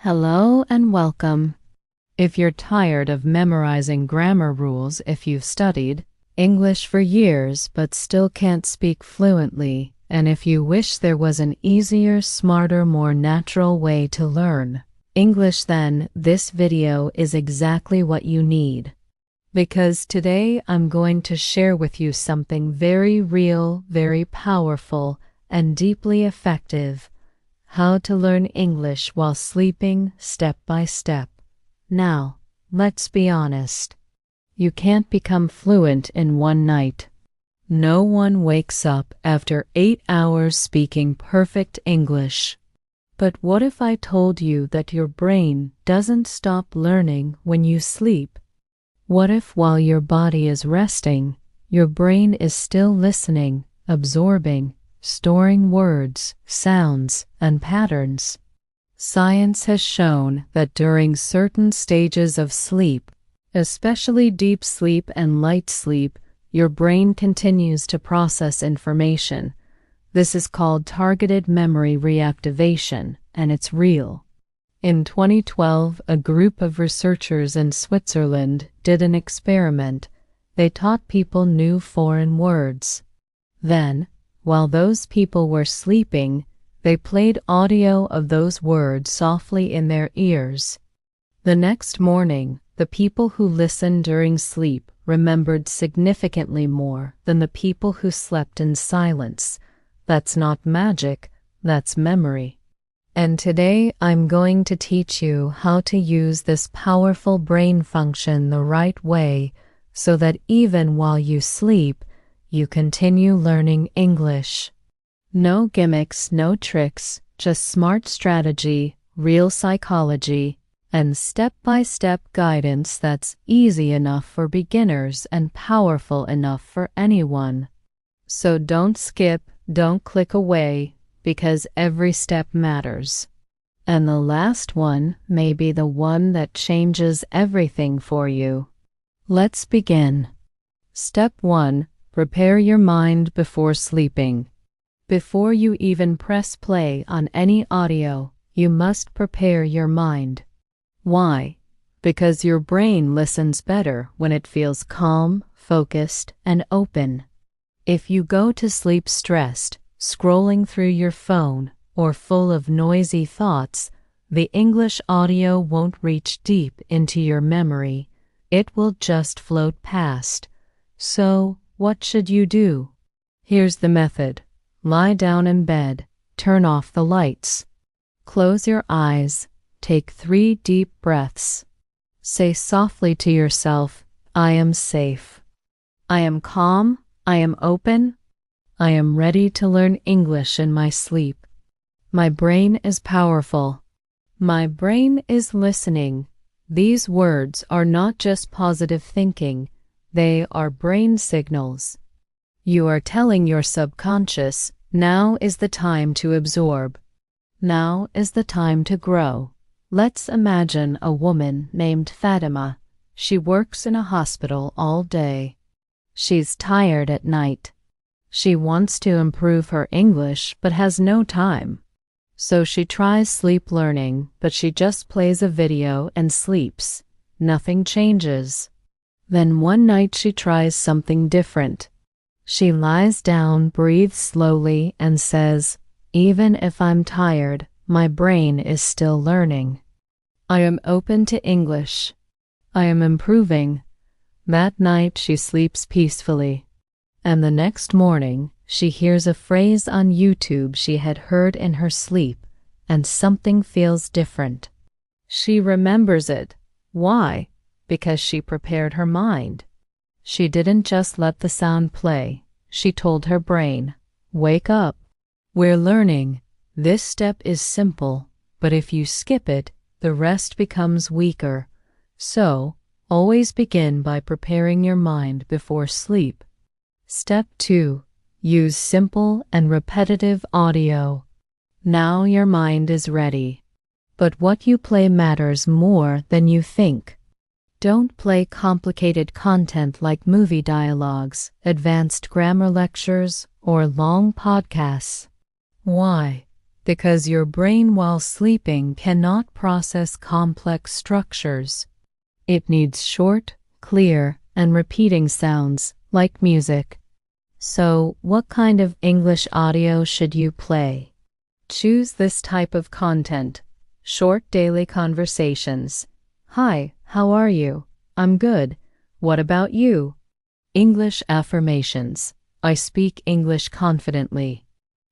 Hello and welcome. If you're tired of memorizing grammar rules if you've studied English for years but still can't speak fluently, and if you wish there was an easier, smarter, more natural way to learn English, then this video is exactly what you need. Because today I'm going to share with you something very real, very powerful, and deeply effective. How to learn English while sleeping, step by step. Now, let's be honest. You can't become fluent in one night. No one wakes up after 8 hours speaking perfect English. But what if I told you that your brain doesn't stop learning when you sleep? What if while your body is resting, your brain is still listening, absorbing, storing words, sounds, and patterns? Science has shown that during certain stages of sleep, especially deep sleep and light sleep, your brain continues to process information. This is called targeted memory reactivation, and it's real. In 2012, a group of researchers in Switzerland did an experiment. They taught people new foreign words. Then, while those people were sleeping, they played audio of those words softly in their ears. The next morning, the people who listened during sleep remembered significantly more than the people who slept in silence. That's not magic, that's memory. And today I'm going to teach you how to use this powerful brain function the right way so that even while you sleep, you continue learning English. No gimmicks, no tricks, just smart strategy, real psychology, and step-by-step guidance that's easy enough for beginners and powerful enough for anyone. So don't skip, don't click away, because every step matters. And the last one may be the one that changes everything for you. Let's begin. Step 1. Prepare your mind before sleeping. Before you even press play on any audio, you must prepare your mind. Why? Because your brain listens better when it feels calm, focused, and open. If you go to sleep stressed, scrolling through your phone, or full of noisy thoughts, the English audio won't reach deep into your memory. It will just float past. So, what should you do? Here's the method. Lie down in bed, turn off the lights. Close your eyes, take 3 deep breaths. Say softly to yourself, I am safe. I am calm, I am open. I am ready to learn English in my sleep. My brain is powerful. My brain is listening. These words are not just positive thinking. They are brain signals. You are telling your subconscious, now is the time to absorb. Now is the time to grow. Let's imagine a woman named Fatima. She works in a hospital all day. She's tired at night. She wants to improve her English but has no time. So she tries sleep learning, but she just plays a video and sleeps. Nothing changes. Then one night she tries something different. She lies down, breathes slowly, and says, even if I'm tired, my brain is still learning. I am open to English. I am improving. That night she sleeps peacefully. And the next morning, she hears a phrase on YouTube she had heard in her sleep, and something feels different. She remembers it. Why? Because she prepared her mind. She didn't just let the sound play. She told her brain, wake up. We're learning. This step is simple, but if you skip it, the rest becomes weaker. So, always begin by preparing your mind before sleep. Step 2. Use simple and repetitive audio. Now your mind is ready. But what you play matters more than you think. Don't play complicated content like movie dialogues, advanced grammar lectures, or long podcasts. Why? because your brain while sleeping cannot process complex structures. It needs short, clear, and repeating sounds, like music. So, what kind of English audio should you play? Choose this type of content. Short daily conversations. Hi, how are you? I'm good. What about you? English affirmations. I speak English confidently.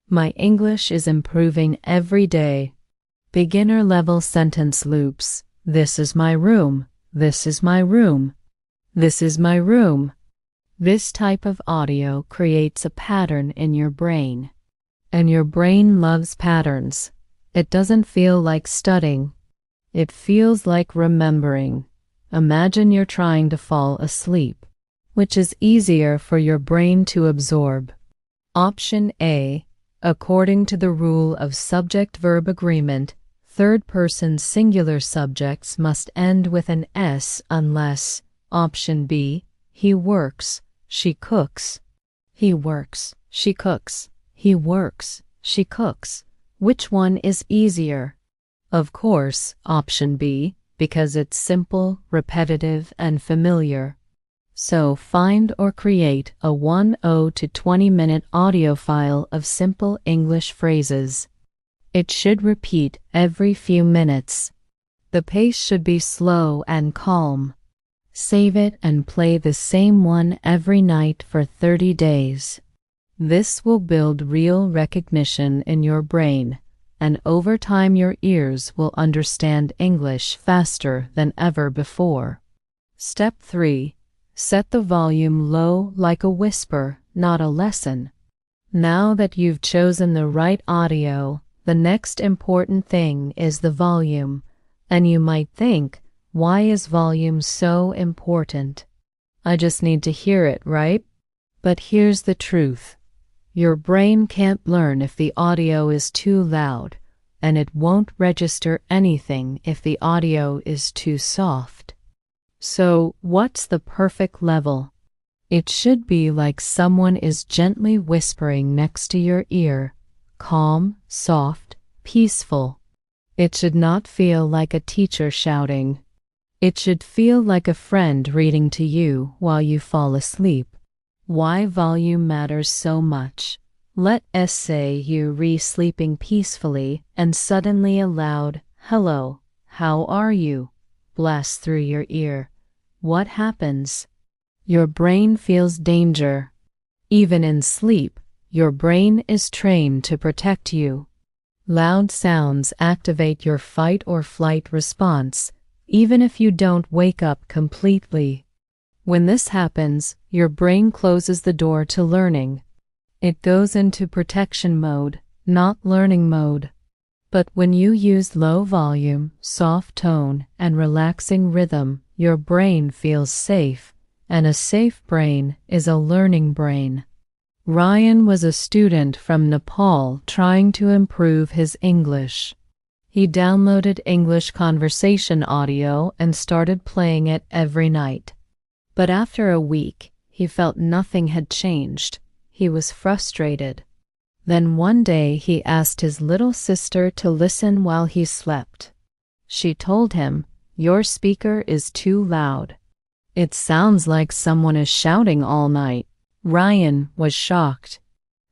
My English is improving every day. Beginner level sentence loops. This is my room. This is my room. This is my room. This type of audio creates a pattern in your brain. And your brain loves patterns. It doesn't feel like studying. It feels like remembering. Imagine you're trying to fall asleep, which is easier for your brain to absorb. Option A. According to the rule of subject-verb agreement, third-person singular subjects must end with an S unless. Option B. He works, she cooks. He works, she cooks. He works, she cooks. Which one is easier? Of course, option B, because it's simple, repetitive, and familiar. So find or create a 10 to 20-minute audio file of simple English phrases. It should repeat every few minutes. The pace should be slow and calm. Save it and play the same one every night for 30 days. This will build real recognition in your brain, and over time your ears will understand English faster than ever before. Step 3. Set the volume low like a whisper, not a lesson. Now that you've chosen the right audio, the next important thing is the volume. And you might think, why is volume so important? I just need to hear it, right? But here's the truth. Your brain can't learn if the audio is too loud, and it won't register anything if the audio is too soft. So, what's the perfect level? It should be like someone is gently whispering next to your ear, calm, soft, peaceful. It should not feel like a teacher shouting. It should feel like a friend reading to you while you fall asleep. Why volume matters so much. Let's say you re-sleeping peacefully and suddenly a loud, "Hello, how are you?" blasts through your ear. What happens? Your brain feels danger. Even in sleep, your brain is trained to protect you. Loud sounds activate your fight or flight response, even if you don't wake up completely. When this happens, your brain closes the door to learning. It goes into protection mode, not learning mode. But when you use low volume, soft tone, and relaxing rhythm, your brain feels safe, and a safe brain is a learning brain. Ryan was a student from Nepal trying to improve his English. He downloaded English conversation audio and started playing it every night. But after a week, he felt nothing had changed. He was frustrated. Then one day he asked his little sister to listen while he slept. She told him, "Your speaker is too loud. It sounds like someone is shouting all night." Ryan was shocked.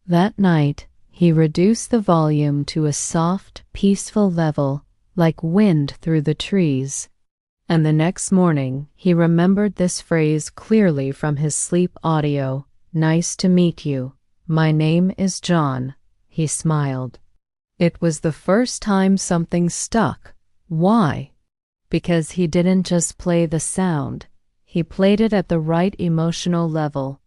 That night, he reduced the volume to a soft, peaceful level, like wind through the trees. And the next morning, he remembered this phrase clearly from his sleep audio. "Nice to meet you. My name is John." He smiled. It was the first time something stuck. Why? Because he didn't just play the sound. He played it at the right emotional level.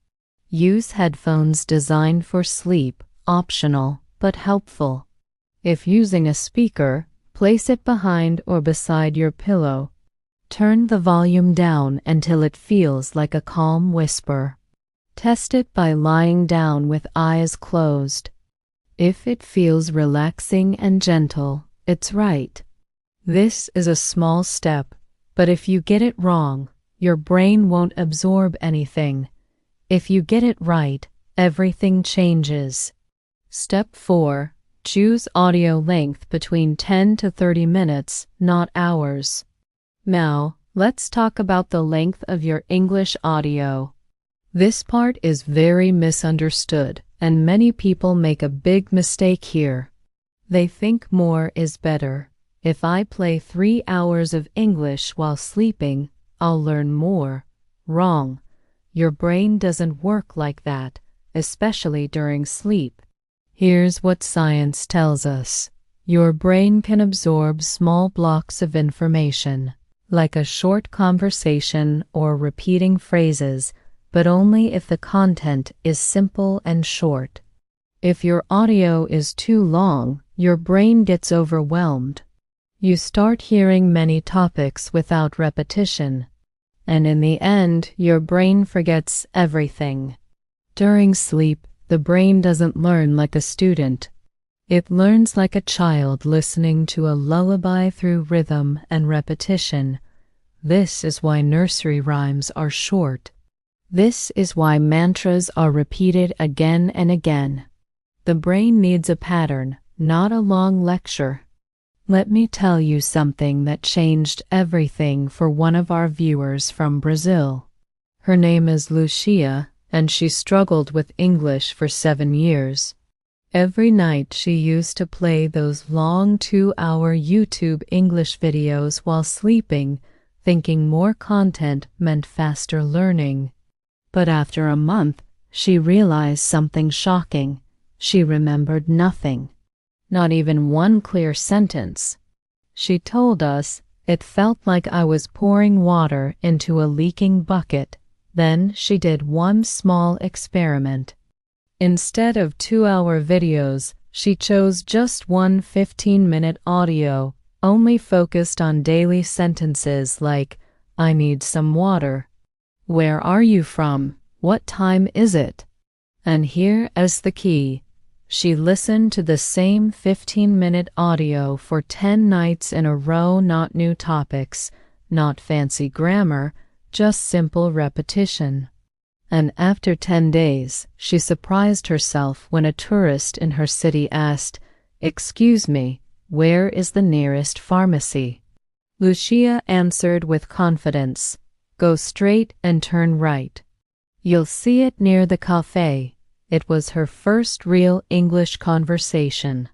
Use headphones designed for sleep, optional, but helpful. If using a speaker, place it behind or beside your pillow. Turn the volume down until it feels like a calm whisper. Test it by lying down with eyes closed. If it feels relaxing and gentle, it's right. This is a small step, but if you get it wrong, your brain won't absorb anything. If you get it right, everything changes. Step 4. Choose audio length between 10 to 30 minutes, not hours. Now, let's talk about the length of your English audio. This part is very misunderstood, and many people make a big mistake here. They think more is better. If I play 3 hours of English while sleeping, I'll learn more. Wrong. Your brain doesn't work like that, especially during sleep. Here's what science tells us. Your brain can absorb small blocks of information, like a short conversation or repeating phrases, but only if the content is simple and short. If your audio is too long, your brain gets overwhelmed. You start hearing many topics without repetition, and in the end, your brain forgets everything. During sleep, the brain doesn't learn like a student. It learns like a child listening to a lullaby through rhythm and repetition. This is why nursery rhymes are short. This is why mantras are repeated again and again. The brain needs a pattern, not a long lecture. Let me tell you something that changed everything for one of our viewers from Brazil. Her name is Lucia, and she struggled with English for 7 years. Every night she used to play those long 2-hour YouTube English videos while sleeping, thinking more content meant faster learning. But after a month, she realized something shocking. She remembered nothing. Not even one clear sentence. She told us, "It felt like I was pouring water into a leaking bucket." Then she did one small experiment. Instead of 2-hour videos, she chose just one 15-minute audio, only focused on daily sentences like, "I need some water." "Where are you from? What time is it?" And here is the key. She listened to the same 15-minute audio for 10 nights in a row, not new topics, not fancy grammar, just simple repetition. And after 10 days, she surprised herself when a tourist in her city asked, "Excuse me, where is the nearest pharmacy?" Lucia answered with confidence, "Go straight and turn right. You'll see it near the cafe." It was her first real English conversation.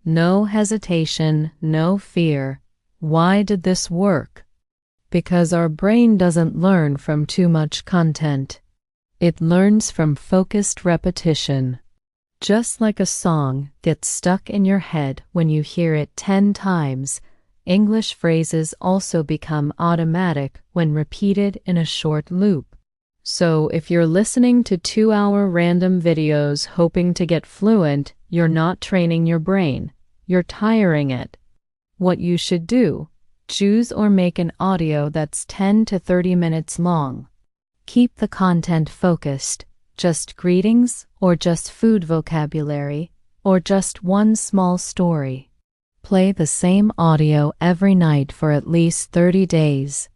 No hesitation, no fear. Why did this work? Because our brain doesn't learn from too much content. It learns from focused repetition. Just like a song gets stuck in your head when you hear it 10 times, English phrases also become automatic when repeated in a short loop. So if you're listening to 2-hour random videos hoping to get fluent, you're not training your brain. You're tiring it. What you should do: choose or make an audio that's 10 to 30 minutes long. Keep the content focused, just greetings, or just food vocabulary, or just one small story. Play the same audio every night for at least 30 days.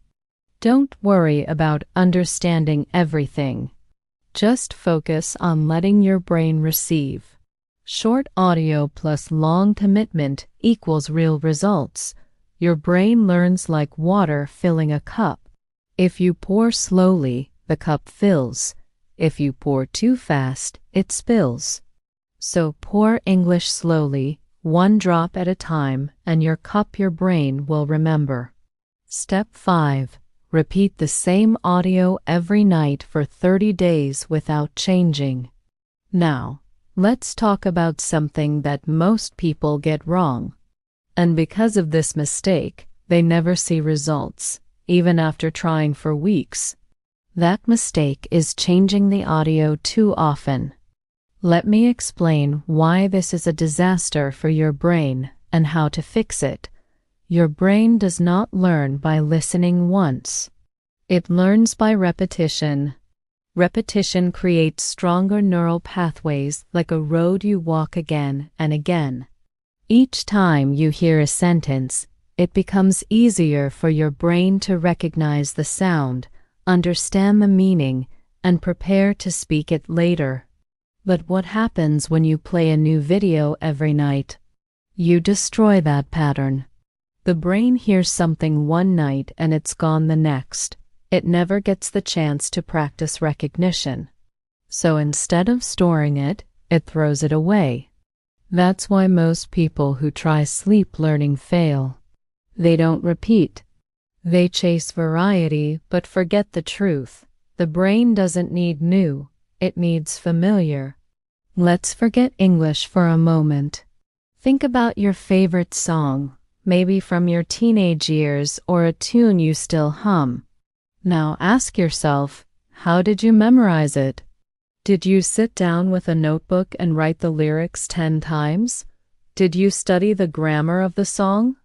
Don't worry about understanding everything. Just focus on letting your brain receive. Short audio plus long commitment equals real results. Your brain learns like water filling a cup. If you pour slowly, the cup fills. If you pour too fast, it spills. So pour English slowly, one drop at a time, and your brain will remember. Step 5. Repeat the same audio every night for 30 days without changing. Now, let's talk about something that most people get wrong. And because of this mistake, they never see results, even after trying for weeks. That mistake is changing the audio too often. Let me explain why this is a disaster for your brain and how to fix it. Your brain does not learn by listening once. It learns by repetition. Repetition creates stronger neural pathways like a road you walk again and again. Each time you hear a sentence, it becomes easier for your brain to recognize the sound, understand the meaning, and prepare to speak it later. But what happens when you play a new video every night? You destroy that pattern. The brain hears something one night and it's gone the next. It never gets the chance to practice recognition. So instead of storing it, it throws it away. That's why most people who try sleep learning fail. They don't repeat. They chase variety but forget the truth. The brain doesn't need new, it needs familiar. Let's forget English for a moment. Think about your favorite song, maybe from your teenage years or a tune you still hum. Now ask yourself, how did you memorize it? Did you sit down with a notebook and write the lyrics 10 times? Did you study the grammar of the song?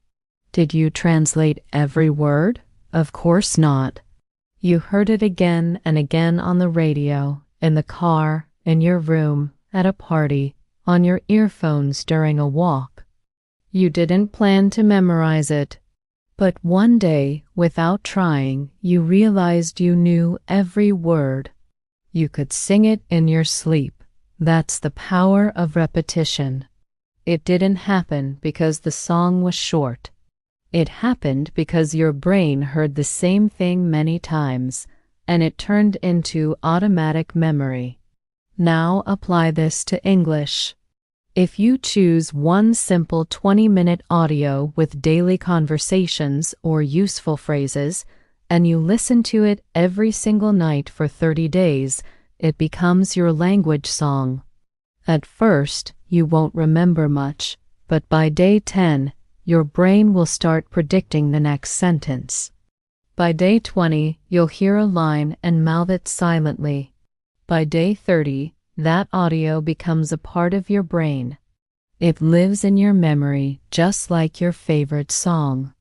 Did you translate every word? Of course not. You heard it again and again on the radio, in the car, in your room, at a party, on your earphones during a walk. You didn't plan to memorize it. But one day, without trying, you realized you knew every word. You could sing it in your sleep. That's the power of repetition. It didn't happen because the song was short. It happened because your brain heard the same thing many times, and it turned into automatic memory. Now apply this to English. If you choose one simple 20-minute audio with daily conversations or useful phrases, and you listen to it every single night for 30 days, it becomes your language song. At first, you won't remember much, but by day 10, your brain will start predicting the next sentence. By day 20, you'll hear a line and mouth it silently. By day 30, that audio becomes a part of your brain. It lives in your memory just like your favorite song.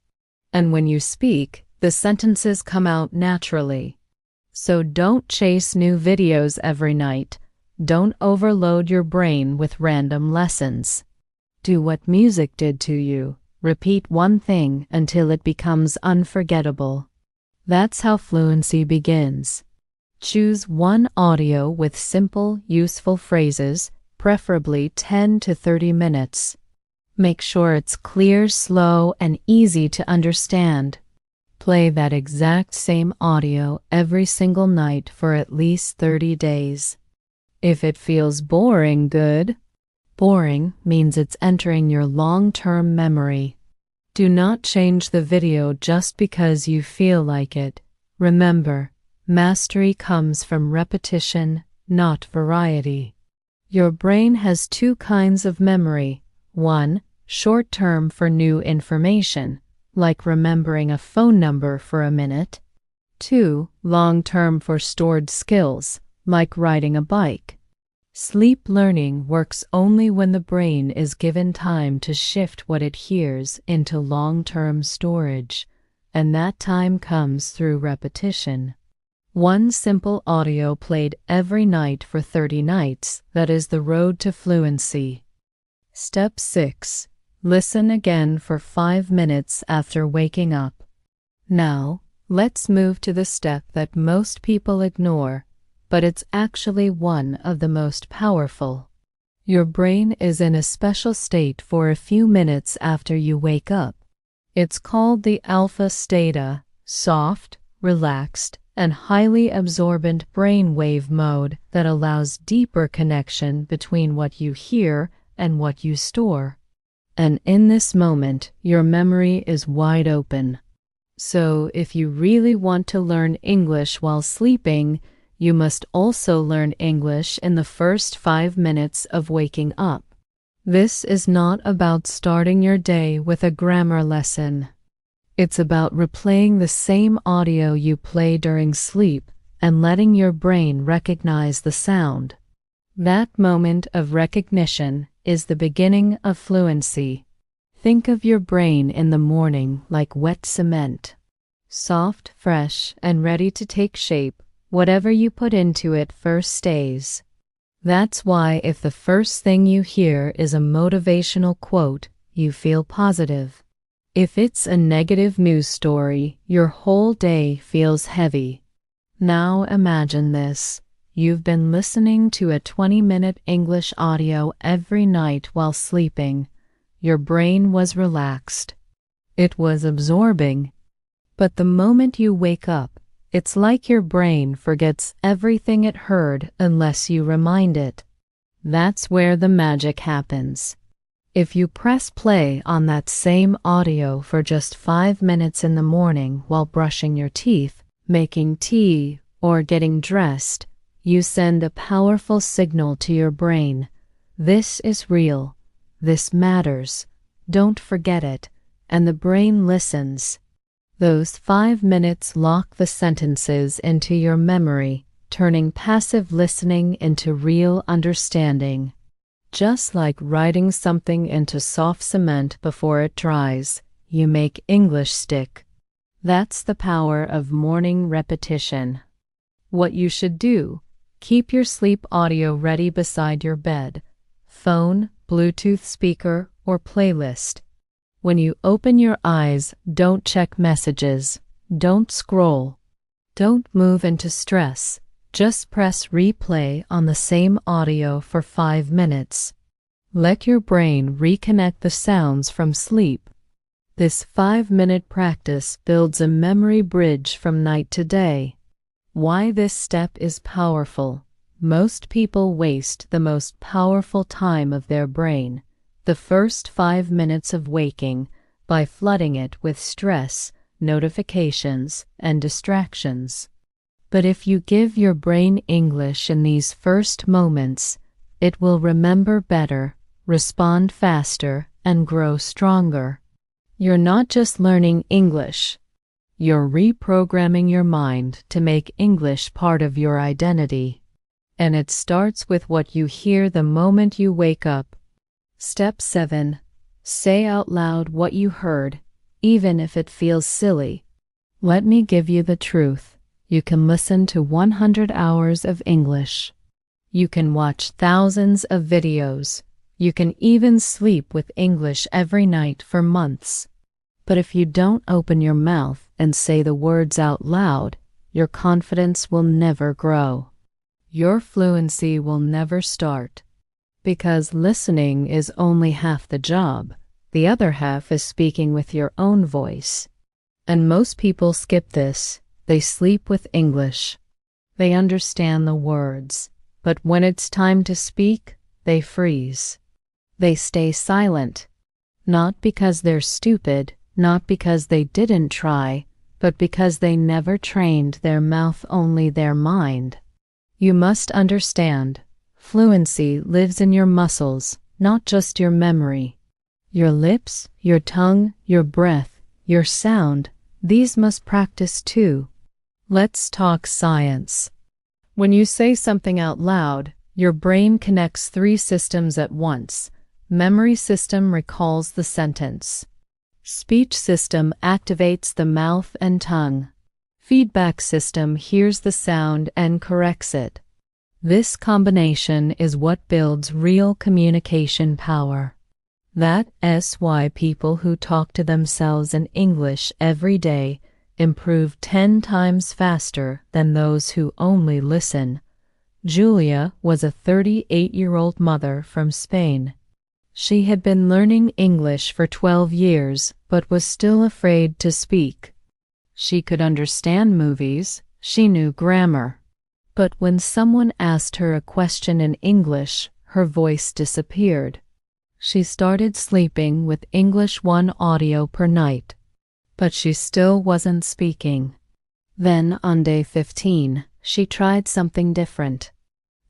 And when you speak, the sentences come out naturally. So don't chase new videos every night. Don't overload your brain with random lessons. Do what music did to you. Repeat one thing until it becomes unforgettable. That's how fluency begins. Choose one audio with simple, useful phrases, preferably 10 to 30 minutes. Make sure it's clear, slow, and easy to understand. Play that exact same audio every single night for at least 30 days. If it feels boring, good. Boring means it's entering your long-term memory. Do not change the video just because you feel like it. Remember, mastery comes from repetition, not variety. Your brain has two kinds of memory. One, short-term for new information, like remembering a phone number for a minute. Two, long-term for stored skills, like riding a bike. Sleep learning works only when the brain is given time to shift what it hears into long-term storage, and that time comes through repetition. One simple audio played every night for 30 nights, that is the road to fluency. Step 6. Listen again for 5 minutes after waking up. Now, let's move to the step that most people ignore, but it's actually one of the most powerful. Your brain is in a special state for a few minutes after you wake up. It's called the alpha theta, soft, relaxed, and highly absorbent brainwave mode that allows deeper connection between what you hear and what you store. And in this moment, your memory is wide open. So if you really want to learn English while sleeping, you must also learn English in the first 5 minutes of waking up. This is not about starting your day with a grammar lesson. It's about replaying the same audio you play during sleep and letting your brain recognize the sound. That moment of recognition is the beginning of fluency. Think of your brain in the morning like wet cement. Soft, fresh, and ready to take shape. Whatever you put into it first stays. That's why if the first thing you hear is a motivational quote, you feel positive. If it's a negative news story, your whole day feels heavy. Now imagine this. You've been listening to a 20-minute English audio every night while sleeping. Your brain was relaxed. It was absorbing. But the moment you wake up, it's like your brain forgets everything it heard unless you remind it. That's where the magic happens. If you press play on that same audio for just 5 minutes in the morning while brushing your teeth, making tea, or getting dressed, you send a powerful signal to your brain. This is real. This matters. Don't forget it. And the brain listens. Those 5 minutes lock the sentences into your memory, turning passive listening into real understanding. Just like writing something into soft cement before it dries, you make English stick. That's the power of morning repetition. What you should do: keep your sleep audio ready beside your bed, phone, Bluetooth speaker, or playlist. When you open your eyes, don't check messages. Don't scroll. Don't move into stress. Just press replay on the same audio for 5 minutes. Let your brain reconnect the sounds from sleep. This 5-minute practice builds a memory bridge from night to day. Why this step is powerful. Most people waste the most powerful time of their brain, the first 5 minutes of waking, by flooding it with stress, notifications, and distractions. But if you give your brain English in these first moments, it will remember better, respond faster, and grow stronger. You're not just learning English. You're reprogramming your mind to make English part of your identity. And it starts with what you hear the moment you wake up. Step 7. Say out loud what you heard, even if it feels silly. Let me give you the truth. You can listen to 100 hours of English. You can watch thousands of videos. You can even sleep with English every night for months. But if you don't open your mouth and say the words out loud, your confidence will never grow. Your fluency will never start. Because listening is only half the job. The other half is speaking with your own voice. And most people skip this. They sleep with English. They understand the words. But when it's time to speak, they freeze. They stay silent. Not because they're stupid, not because they didn't try, but because they never trained their mouth, only their mind. You must understand, fluency lives in your muscles, not just your memory. Your lips, your tongue, your breath, your sound, these must practice too. Let's talk science. When you say something out loud, your brain connects 3 systems at once. Memory system recalls the sentence. Speech system activates the mouth and tongue. Feedback system hears the sound and corrects it. This combination is what builds real communication power. That's why people who talk to themselves in English every day improve 10 times faster than those who only listen. Julia was a 38-year-old mother from Spain. She had been learning English for 12 years, but was still afraid to speak. She could understand movies, she knew grammar. But when someone asked her a question in English, her voice disappeared. She started sleeping with English 1 audio per night. But she still wasn't speaking. Then, on day 15, she tried something different.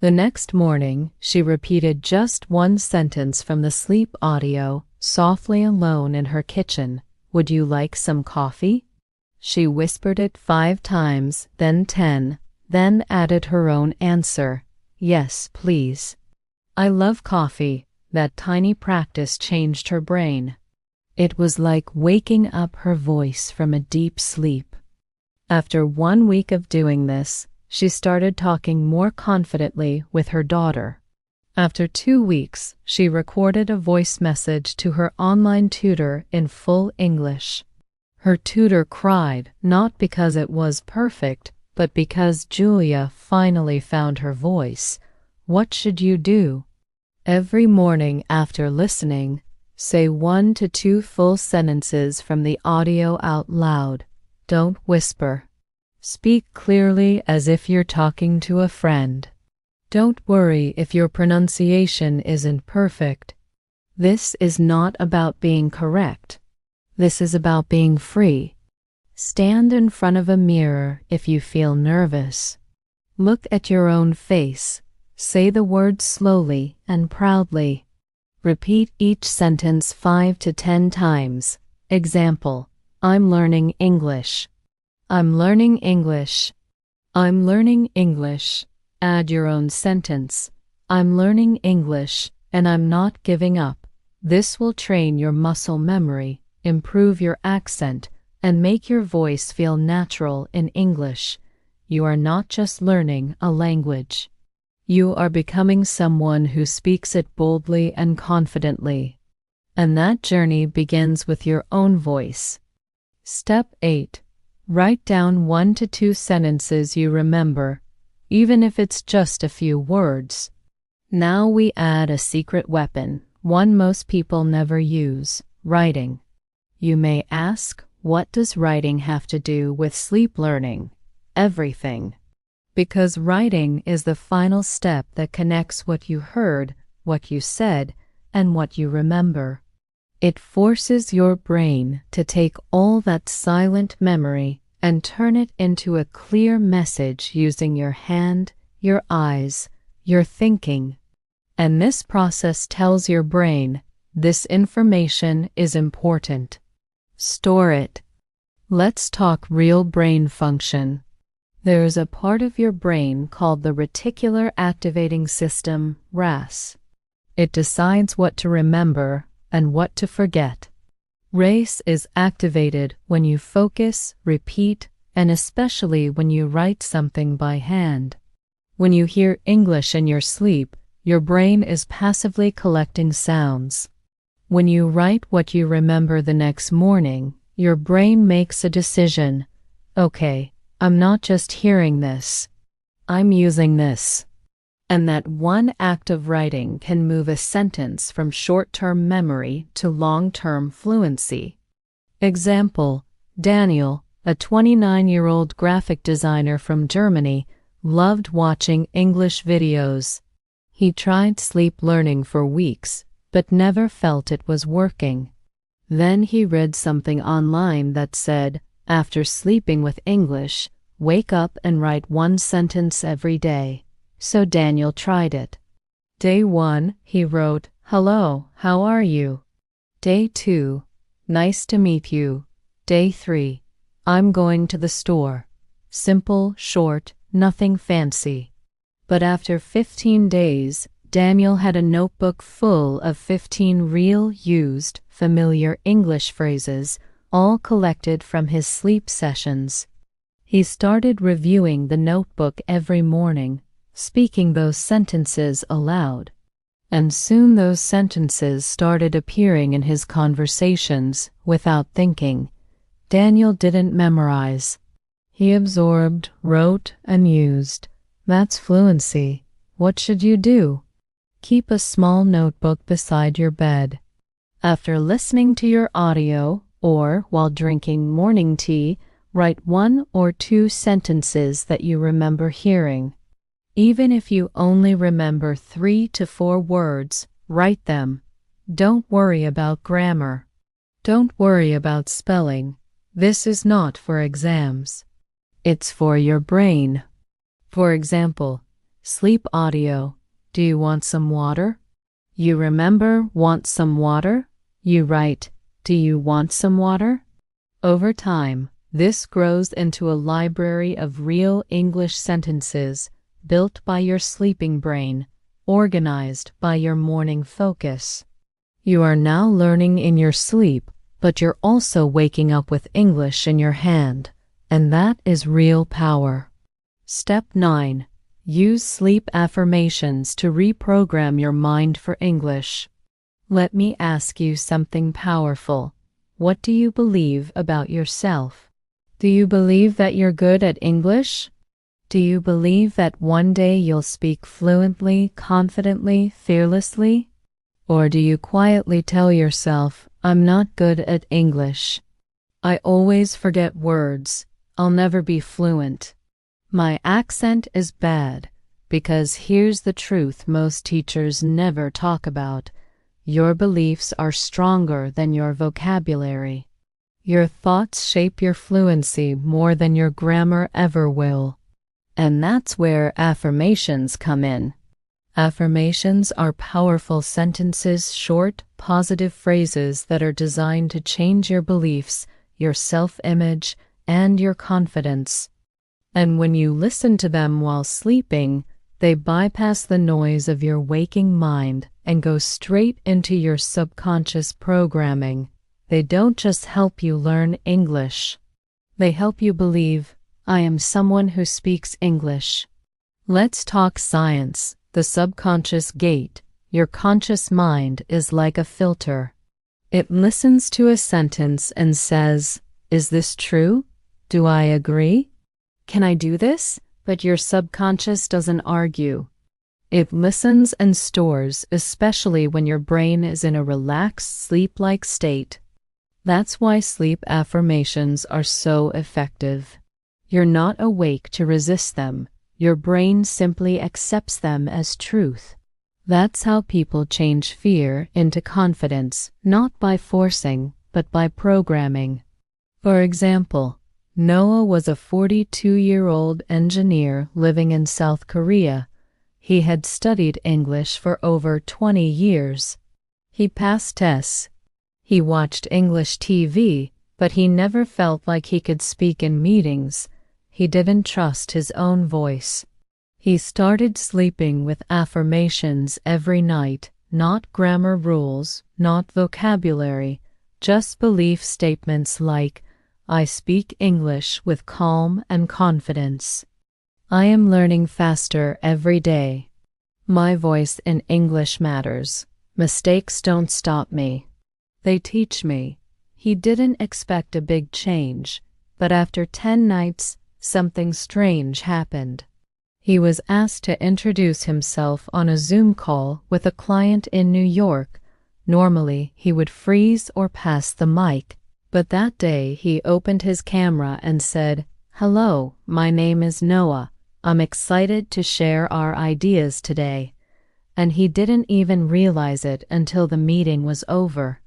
The next morning, she repeated just 1 sentence from the sleep audio, softly alone in her kitchen. "Would you like some coffee?" She whispered it 5 times, then 10, then added her own answer. "Yes, please." "I love coffee." That tiny practice changed her brain. It was like waking up her voice from a deep sleep. After 1 week of doing this, she started talking more confidently with her daughter. After 2 weeks, she recorded a voice message to her online tutor in full English. Her tutor cried, not because it was perfect, But because Julia finally found her voice, what should you do? Every morning after listening, say 1 to 2 full sentences from the audio out loud. Don't whisper. Speak clearly as if you're talking to a friend. Don't worry if your pronunciation isn't perfect. This is not about being correct. This is about being free. Stand in front of a mirror if you feel nervous. Look at your own face. Say the words slowly and proudly. Repeat each sentence 5 to 10 times. Example: I'm learning English. I'm learning English. I'm learning English. Add your own sentence. I'm learning English and I'm not giving up. This will train your muscle memory, improve your accent, and make your voice feel natural in English. You are not just learning a language. You are becoming someone who speaks it boldly and confidently. And that journey begins with your own voice. Step 8. Write down 1 to 2 sentences you remember, even if it's just a few words. Now we add a secret weapon, one most people never use: writing. You may ask, what does writing have to do with sleep learning? Everything. Because writing is the final step that connects what you heard, what you said, and what you remember. It forces your brain to take all that silent memory and turn it into a clear message using your hand, your eyes, your thinking. And this process tells your brain, this information is important. Store it. Let's talk real brain function. There's a part of your brain called the reticular activating system, RAS. It decides what to remember and what to forget. RAS is activated when you focus, repeat, and especially when you write something by hand. When you hear English in your sleep, your brain is passively collecting sounds. When you write what you remember the next morning, your brain makes a decision. Okay, I'm not just hearing this. I'm using this. And that one act of writing can move a sentence from short-term memory to long-term fluency. Example: Daniel, a 29-year-old graphic designer from Germany, loved watching English videos. He tried sleep learning for weeks, but never felt it was working. Then he read something online that said, after sleeping with English, wake up and write 1 sentence every day. So Daniel tried it. Day 1, he wrote, "Hello, how are you?" Day 2, "Nice to meet you." Day 3, "I'm going to the store." Simple, short, nothing fancy. But after 15 days, Daniel had a notebook full of 15 real, used, familiar English phrases, all collected from his sleep sessions. He started reviewing the notebook every morning, speaking those sentences aloud. And soon those sentences started appearing in his conversations without thinking. Daniel didn't memorize. He absorbed, wrote, and used. That's fluency. What should you do? Keep a small notebook beside your bed. After listening to your audio, or while drinking morning tea, write 1 or 2 sentences that you remember hearing. Even if you only remember 3 to 4 words, write them. Don't worry about grammar. Don't worry about spelling. This is not for exams. It's for your brain. For example, sleep audio. Do you want some water? You remember want some water? You write, do you want some water? Over time, this grows into a library of real English sentences built by your sleeping brain, organized by your morning focus. You are now learning in your sleep, but you're also waking up with English in your hand, and that is real power. Step 9. Use sleep affirmations to reprogram your mind for English. Let me ask you something powerful. What do you believe about yourself? Do you believe that you're good at English? Do you believe that one day you'll speak fluently, confidently, fearlessly? Or do you quietly tell yourself, I'm not good at English. I always forget words. I'll never be fluent. My accent is bad. Because here's the truth most teachers never talk about. Your beliefs are stronger than your vocabulary. Your thoughts shape your fluency more than your grammar ever will. And that's where affirmations come in. Affirmations are powerful sentences, short, positive phrases that are designed to change your beliefs, your self-image, and your confidence. And when you listen to them while sleeping, they bypass the noise of your waking mind and go straight into your subconscious programming. They don't just help you learn English. They help you believe, I am someone who speaks English. Let's talk science. The subconscious gate, your conscious mind, is like a filter. It listens to a sentence and says, is this true? Do I agree? Can I do this? But your subconscious doesn't argue. It listens and stores, especially when your brain is in a relaxed, sleep-like state. That's why sleep affirmations are so effective. You're not awake to resist them. Your brain simply accepts them as truth. That's how people change fear into confidence, not by forcing, but by programming. For example, Noah was a 42-year-old engineer living in South Korea. He had studied English for over 20 years. He passed tests. He watched English TV, but he never felt like he could speak in meetings. He didn't trust his own voice. He started sleeping with affirmations every night, not grammar rules, not vocabulary, just belief statements like, I speak English with calm and confidence. I am learning faster every day. My voice in English matters. Mistakes don't stop me. They teach me. He didn't expect a big change, but after 10 nights, something strange happened. He was asked to introduce himself on a Zoom call with a client in New York. Normally, he would freeze or pass the mic. But that day he opened his camera and said, Hello, my name is Noah. I'm excited to share our ideas today. And he didn't even realize it until the meeting was over.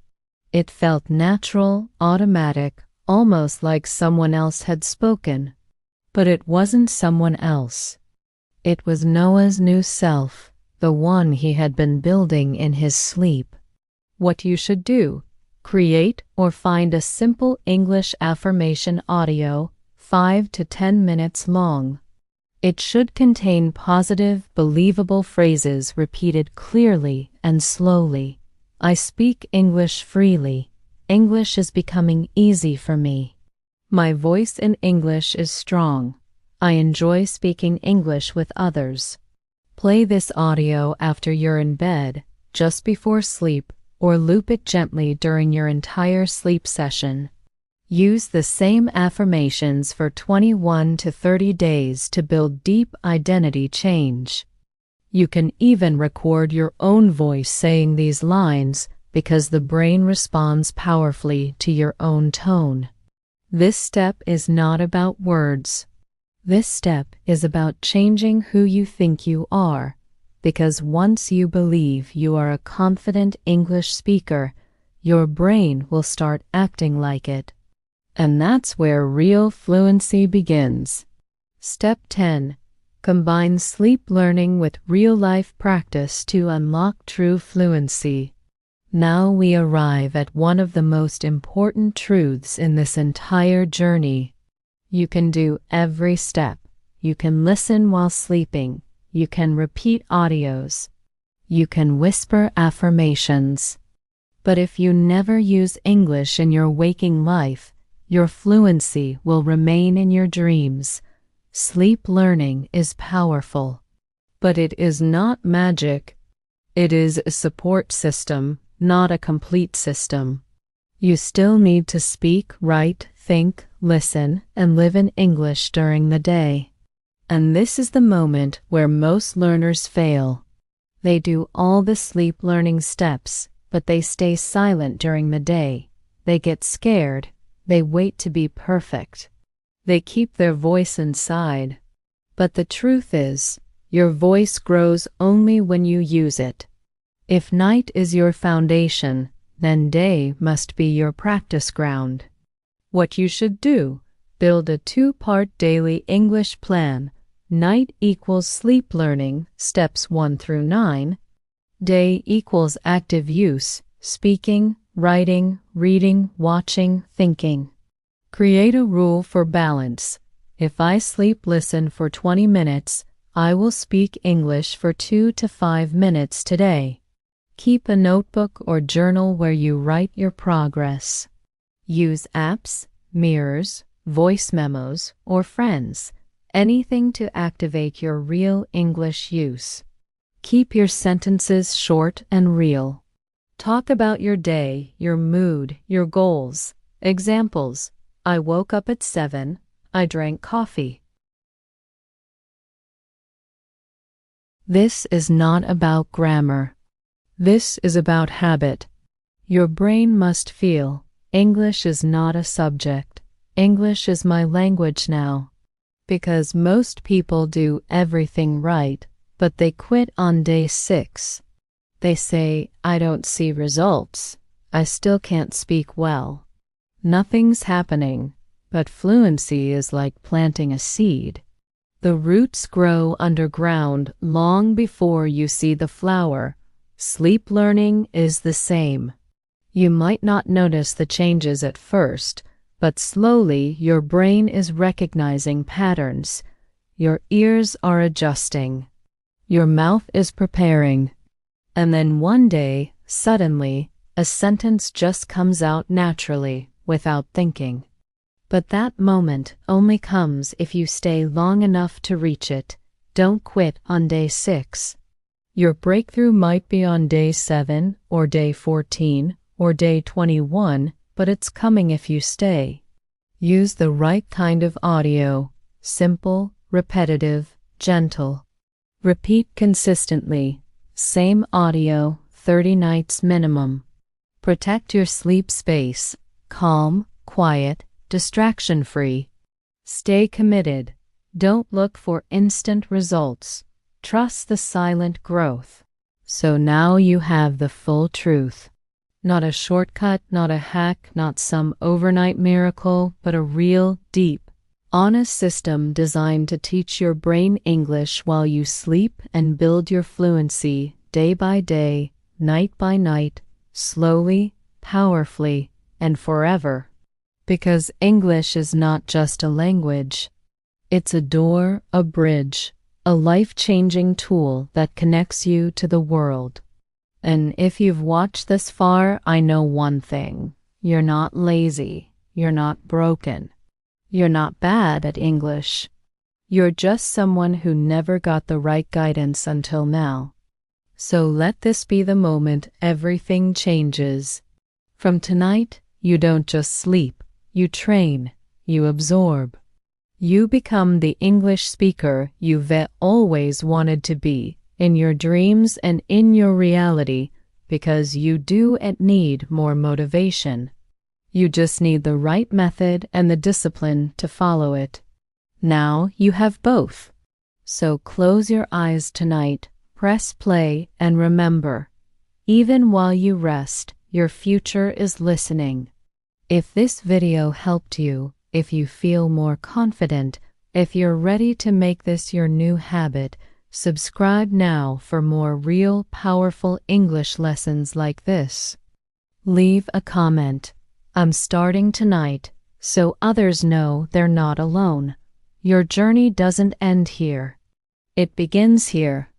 It felt natural, automatic, almost like someone else had spoken. But it wasn't someone else. It was Noah's new self, the one he had been building in his sleep. What you should do: create or find a simple English affirmation audio, 5 to 10 minutes long. It should contain positive, believable phrases repeated clearly and slowly. I speak English freely. English is becoming easy for me. My voice in English is strong. I enjoy speaking English with others. Play this audio after you're in bed, just before sleep, or loop it gently during your entire sleep session. Use the same affirmations for 21 to 30 days to build deep identity change. You can even record your own voice saying these lines because the brain responds powerfully to your own tone. This step is not about words. This step is about changing who you think you are, because once you believe you are a confident English speaker, your brain will start acting like it. And that's where real fluency begins. Step 10. Combine sleep learning with real-life practice to unlock true fluency. Now we arrive at one of the most important truths in this entire journey. You can do every step. You can listen while sleeping. You can repeat audios. You can whisper affirmations. But if you never use English in your waking life, your fluency will remain in your dreams. Sleep learning is powerful, but it is not magic. It is a support system, not a complete system. You still need to speak, write, think, listen, and live in English during the day. And this is the moment where most learners fail. They do all the sleep learning steps, but they stay silent during the day. They get scared. They wait to be perfect. They keep their voice inside. But the truth is, your voice grows only when you use it. If night is your foundation, then day must be your practice ground. What you should do: build a 2-part daily English plan. Night equals sleep learning, steps 1 through 9. Day equals active use, speaking, writing, reading, watching, thinking. Create a rule for balance. If I sleep listen for 20 minutes, I will speak English for 2 to 5 minutes today. Keep a notebook or journal where you write your progress. Use apps, mirrors, voice memos, or friends. Anything to activate your real English use. Keep your sentences short and real. Talk about your day, your mood, your goals. Examples: I woke up at 7. I drank coffee. This is not about grammar. This is about habit. Your brain must feel. English is not a subject. English is my language now. Because most people do everything right, but they quit on day 6. They say, I don't see results. I still can't speak well. Nothing's happening, but fluency is like planting a seed. The roots grow underground long before you see the flower. Sleep learning is the same. You might not notice the changes at first, but slowly your brain is recognizing patterns. Your ears are adjusting. Your mouth is preparing. And then one day, suddenly, a sentence just comes out naturally, without thinking. But that moment only comes if you stay long enough to reach it. Don't quit on day 6. Your breakthrough might be on day 7, or day 14, or day 21, but it's coming if you stay. Use the right kind of audio: simple, repetitive, gentle. Repeat consistently. Same audio, 30 nights minimum. Protect your sleep space. Calm, quiet, distraction-free. Stay committed. Don't look for instant results. Trust the silent growth. So now you have the full truth. Not a shortcut, not a hack, not some overnight miracle, but a real, deep, honest system designed to teach your brain English while you sleep and build your fluency day by day, night by night, slowly, powerfully, and forever. Because English is not just a language. It's a door, a bridge, a life-changing tool that connects you to the world. And if you've watched this far, I know one thing. You're not lazy. You're not broken. You're not bad at English. You're just someone who never got the right guidance until now. So let this be the moment everything changes. From tonight, you don't just sleep. You train. You absorb. You become the English speaker you've always wanted to be, in your dreams and in your reality, because you do need more motivation. You just need the right method and the discipline to follow it. Now you have both. So close your eyes tonight, press play, and remember, even while you rest, your future is listening. If this video helped you, if you feel more confident, if you're ready to make this your new habit, subscribe now for more real, powerful English lessons like this. Leave a comment. I'm starting tonight, so others know they're not alone. Your journey doesn't end here. It begins here.